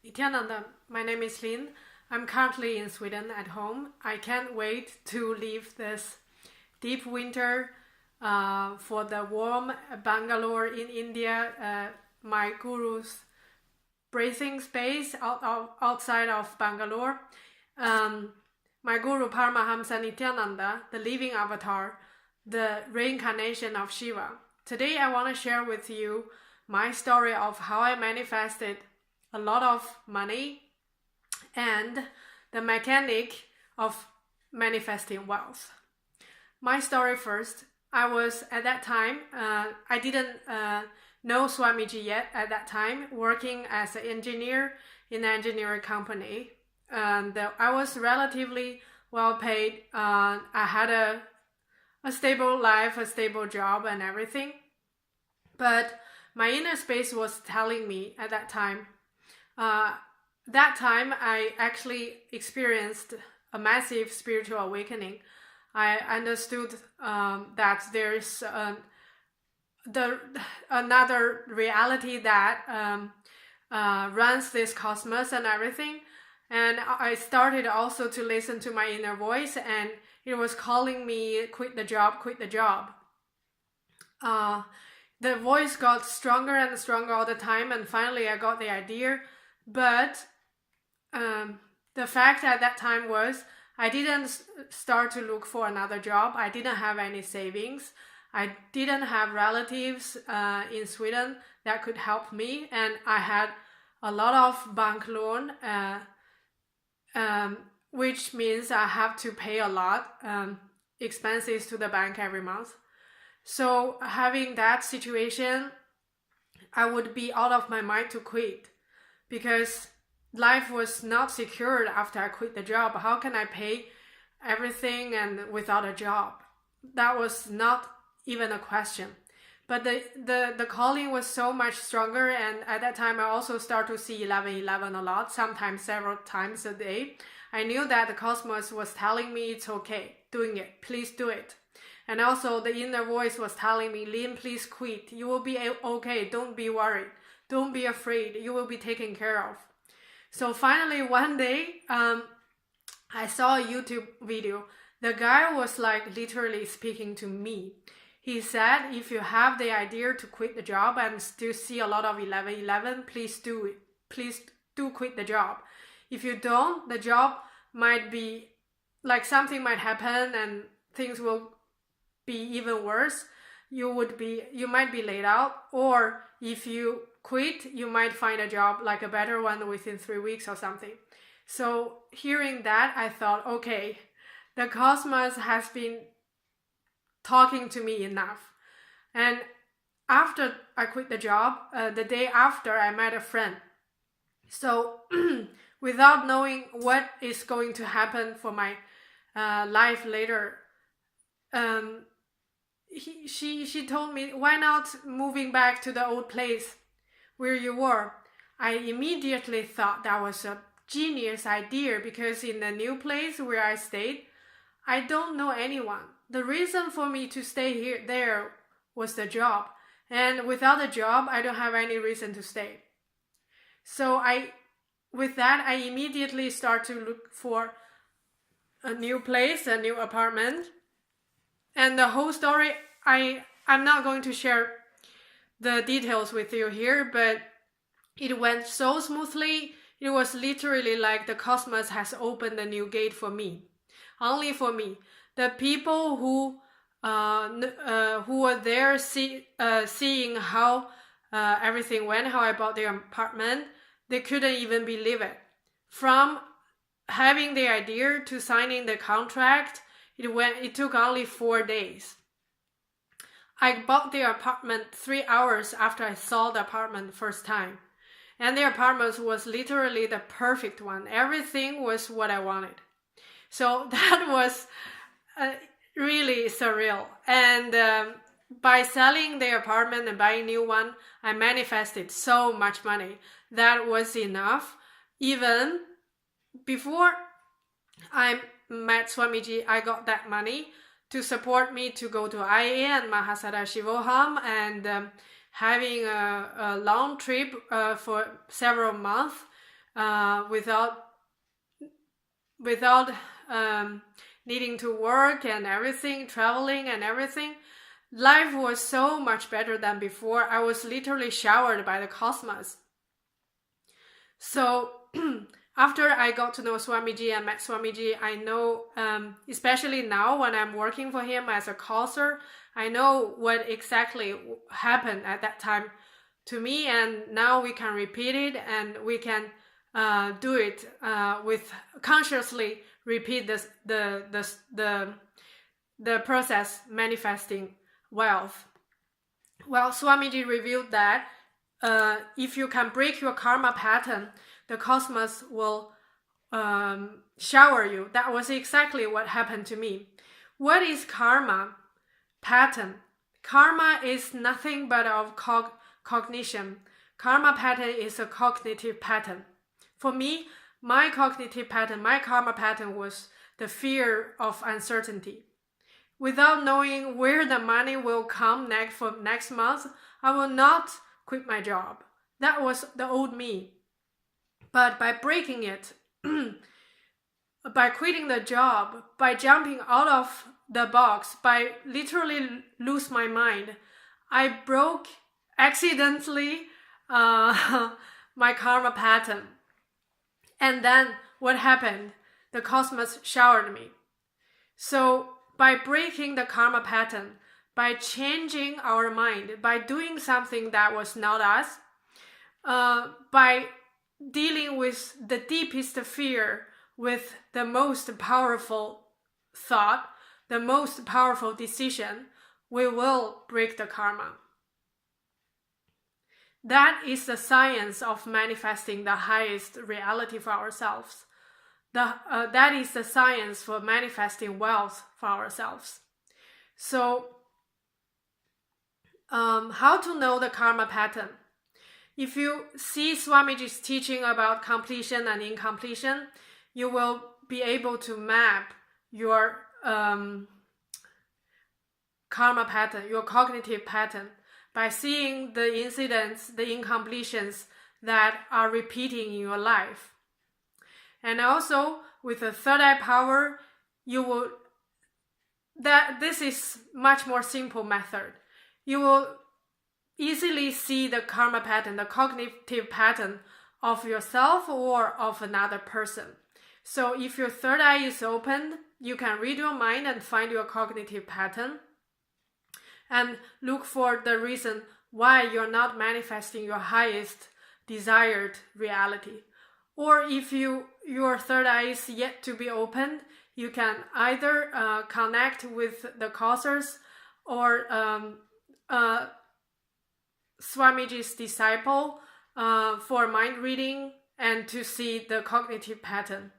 Nithyananda, my name is Lin. I'm currently in Sweden at home. I can't wait to leave this deep winter for the warm Bangalore in India, my guru's breathing space outside of Bangalore. My Guru Paramahamsa Nithyananda, the living avatar, the reincarnation of Shiva. Today I want to share with you my story of how I manifested a lot of money and the mechanic of manifesting wealth. My story first. I was at that time, I didn't know Swamiji yet at that time, working as an engineer in an engineering company. And I was relatively well paid. I had a stable life, a stable job and everything. But my inner space was telling me at that time, I actually experienced a massive spiritual awakening. I understood that there's another reality that runs this cosmos and everything. And I started also to listen to my inner voice, and it was calling me, quit the job, quit the job. The voice got stronger and stronger all the time, and finally I got the idea. But the fact at that time was I didn't start to look for another job. I didn't have any savings. I didn't have relatives in Sweden that could help me, and I had a lot of bank loan, which means I have to pay a lot expenses to the bank every month. So having that situation, I would be out of my mind to quit, because life was not secured after I quit the job. How can I pay everything and without a job? That was not even a question. But the calling was so much stronger, and at that time I also started to see 11:11 a lot, sometimes several times a day. I knew that the cosmos was telling me it's okay, doing it, please do it. And also the inner voice was telling me, Lin, please quit. You will be okay, don't be worried, don't be afraid, you will be taken care of. So finally one day, I saw a YouTube video. The guy was like literally speaking to me. He said, if you have the idea to quit the job and still see a lot of 11:11, please do it. Please do quit the job. If you don't, the job might be like something might happen and things will be even worse. You might be laid out, or if you quit, you might find a job, like a better one, within 3 weeks or something. So hearing that, I thought, okay, the cosmos has been talking to me enough. And after I quit the job, the day after, I met a friend. So without knowing what is going to happen for my life later, she told me, why not moving back to the old place where you were? I immediately thought that was a genius idea, because in the new place where I stayed, I don't know anyone. The reason for me to stay there was the job. And without a job, I don't have any reason to stay. So with that, I immediately start to look for a new place, a new apartment. And the whole story, I'm not going to share the details with you here, but it went so smoothly. It was literally like the cosmos has opened a new gate for me. Only for me. The people who were there seeing how everything went, how I bought their apartment, they couldn't even believe it. From having the idea to signing the contract, it took only 4 days. I bought the apartment 3 hours after I saw the apartment first time. And the apartment was literally the perfect one. Everything was what I wanted. So that was really surreal. And by selling the apartment and buying a new one, I manifested so much money. That was enough. Even before I met Swamiji, I got that money to support me to go to IA and Mahasada Shivoham and having a long trip for several months without needing to work and everything, traveling and everything. Life was so much better than before. I was literally showered by the cosmos. So after I got to know Swamiji and met Swamiji, I know, especially now when I'm working for him as a counselor, I know what exactly happened at that time to me, and now we can repeat it, and we can do it with consciously repeat the process manifesting wealth. Well, Swamiji revealed that if you can break your karma pattern, the cosmos will shower you. That was exactly what happened to me. What is karma pattern? Karma is nothing but of cognition. Karma pattern is a cognitive pattern. For me, my cognitive pattern, my karma pattern was the fear of uncertainty. Without knowing where the money will come next month, I will not quit my job. That was the old me. But by breaking it, by quitting the job, by jumping out of the box, by literally lose my mind, I broke accidentally my karma pattern. And then what happened? The cosmos showered me. So by breaking the karma pattern, by changing our mind, by doing something that was not us, by dealing with the deepest fear with the most powerful thought, the most powerful decision, we will break the karma. That is the science of manifesting the highest reality for ourselves. That is the science for manifesting wealth for ourselves. So, how to know the karma pattern? If you see Swamiji's teaching about completion and incompletion, you will be able to map your karma pattern, your cognitive pattern, by seeing the incidents, the incompletions that are repeating in your life. And also with the third eye power, this is much more simple method. You will easily see the karma pattern, the cognitive pattern of yourself or of another person. So if your third eye is opened, you can read your mind and find your cognitive pattern and look for the reason why you're not manifesting your highest desired reality. Or if your third eye is yet to be opened, you can either connect with the causers or Swamiji's disciple for mind reading and to see the cognitive pattern.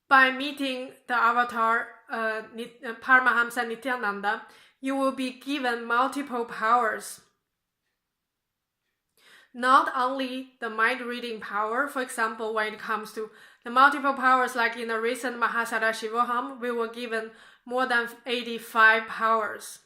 By meeting the avatar Paramahamsa Nithyananda, you will be given multiple powers. Not only the mind reading power, for example, when it comes to the multiple powers, like in the recent Mahasada Shivoham, we were given more than 85 powers.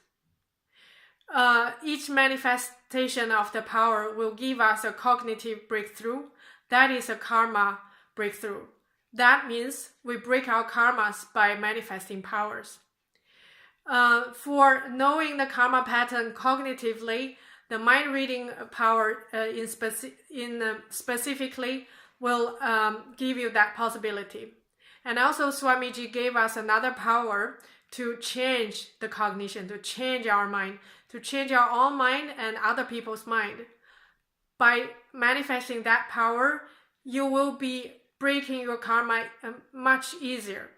Each manifestation of the power will give us a cognitive breakthrough. That is a karma breakthrough. That means we break our karmas by manifesting powers. For knowing the karma pattern cognitively, the mind reading power specifically will give you that possibility. And also Swamiji gave us another power to change the cognition, to change our mind, to change our own mind and other people's mind. By manifesting that power, you will be breaking your karma much easier.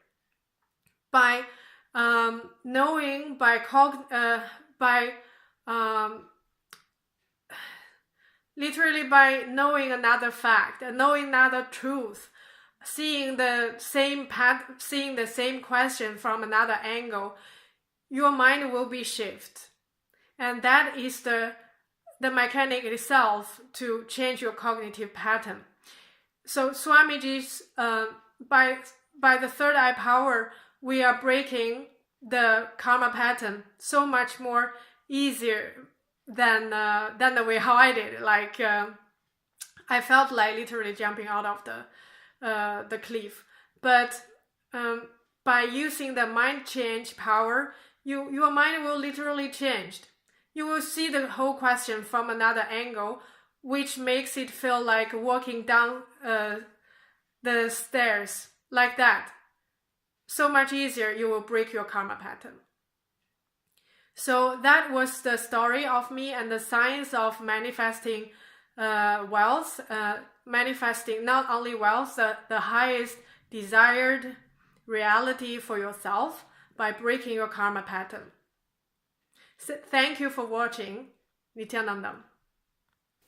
By knowing, literally by knowing another fact, knowing another truth, seeing the same question from another angle, your mind will be shifted. And that is the mechanic itself to change your cognitive pattern. So Swamiji's, by the third eye power, we are breaking the karma pattern so much more easier than the way how I did. Like I felt like literally jumping out of the cliff. But by using the mind change power, your mind will literally change. You will see the whole question from another angle, which makes it feel like walking down the stairs like that. So much easier, you will break your karma pattern. So that was the story of me and the science of manifesting wealth, manifesting not only wealth, the highest desired reality for yourself by breaking your karma pattern. So thank you for watching. Nithyananda.